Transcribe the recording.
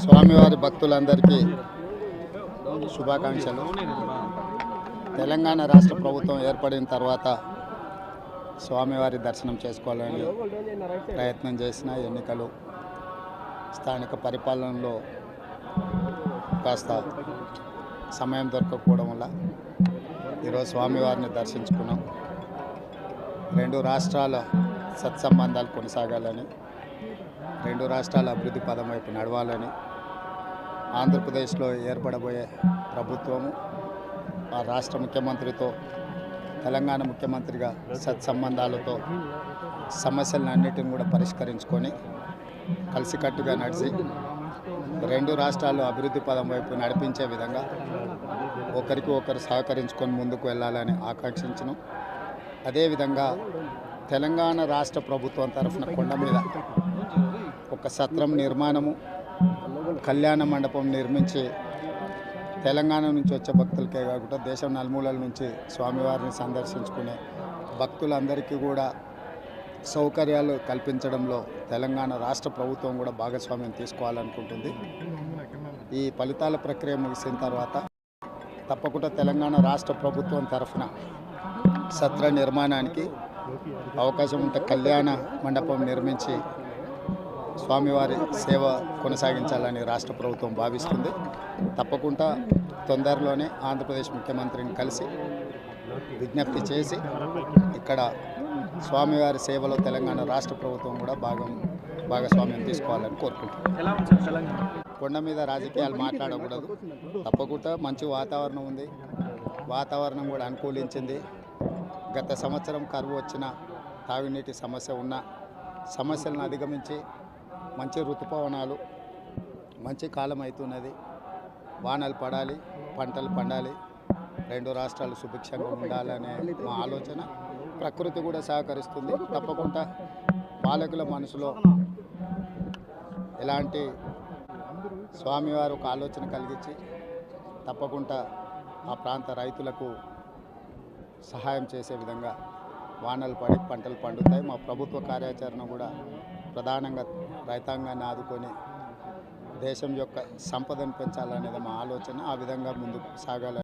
స్వామివారి భక్తులందరికీ శుభాకాంక్షలు. తెలంగాణ రాష్ట్ర ప్రభుత్వం ఏర్పడిన తర్వాత స్వామివారి దర్శనం చేసుకోవాలని ప్రయత్నం చేసిన ఎన్నికలు స్థానిక పరిపాలనలో కాస్త సమయం దొరకకపోవడం వల్ల ఈరోజు స్వామివారిని దర్శించుకున్నాం. రెండు రాష్ట్రాల సత్సంబంధాలు కొనసాగాలని, రెండు రాష్ట్రాల అభివృద్ధి పదం వైపు నడవాలని, ఆంధ్రప్రదేశ్లో ఏర్పడబోయే ప్రభుత్వము ఆ రాష్ట్ర ముఖ్యమంత్రితో తెలంగాణ ముఖ్యమంత్రిగా సత్సంబంధాలతో సమస్యలన్నిటిని కూడా పరిష్కరించుకొని కలిసికట్టుగా నడిచి రెండు రాష్ట్రాలు అభివృద్ధి పదం వైపు నడిపించే విధంగా ఒకరికి ఒకరు సహకరించుకొని ముందుకు వెళ్ళాలని ఆకాంక్షించను. అదేవిధంగా తెలంగాణ రాష్ట్ర ప్రభుత్వం తరఫున కొండ మీద ఒక సత్రం నిర్మాణము, కళ్యాణ మండపం నిర్మించి తెలంగాణ నుంచి వచ్చే భక్తులకే కాకుండా దేశం నలుమూలల నుంచి స్వామివారిని సందర్శించుకునే భక్తులందరికీ కూడా సౌకర్యాలు కల్పించడంలో తెలంగాణ రాష్ట్ర ప్రభుత్వం కూడా భాగస్వామ్యం తీసుకోవాలనుకుంటుంది. ఈ ఫలితాల ప్రక్రియ ముగిసిన తర్వాత తప్పకుండా తెలంగాణ రాష్ట్ర ప్రభుత్వం తరఫున సత్ర నిర్మాణానికి అవకాశం ఉంటే కళ్యాణ మండపం నిర్మించి స్వామివారి సేవ కొనసాగించాలని రాష్ట్ర ప్రభుత్వం భావిస్తుంది. తప్పకుండా తొందరలోనే ఆంధ్రప్రదేశ్ ముఖ్యమంత్రిని కలిసి విజ్ఞప్తి చేసి ఇక్కడ స్వామివారి సేవలో తెలంగాణ రాష్ట్ర ప్రభుత్వం కూడా భాగస్వామ్యం తీసుకోవాలని కోరుకుంటున్నాం. కొండ మీద రాజకీయాలు మాట్లాడకూడదు. తప్పకుండా మంచి వాతావరణం ఉంది, వాతావరణం కూడా అనుకూలించింది. గత సంవత్సరం కరువు వచ్చిన, తాగునీటి సమస్య ఉన్న సమస్యలను అధిగమించి మంచి ఋతుపవనాలు, మంచి కాలం అవుతున్నది. వానలు పడాలి, పంటలు పండాలి, రెండు రాష్ట్రాలు సుభిక్షంగా ఉండాలనే మా ఆలోచన. ప్రకృతి కూడా సహకరిస్తుంది. తప్పకుండా పాలకుల మనసులో ఎలాంటి స్వామివారు ఒక ఆలోచన కలిగించి తప్పకుండా ఆ ప్రాంత రైతులకు సహాయం చేసే విధంగా వానలు పడి పంటలు పండుతాయి. మా ప్రభుత్వ కార్యాచరణ కూడా ప్రధానంగా రైతాంగాన్ని ఆదుకొని దేశం యొక్క సంపదను పెంచాలనేది మా ఆలోచన. ఆ విధంగా ముందుకు సాగాలని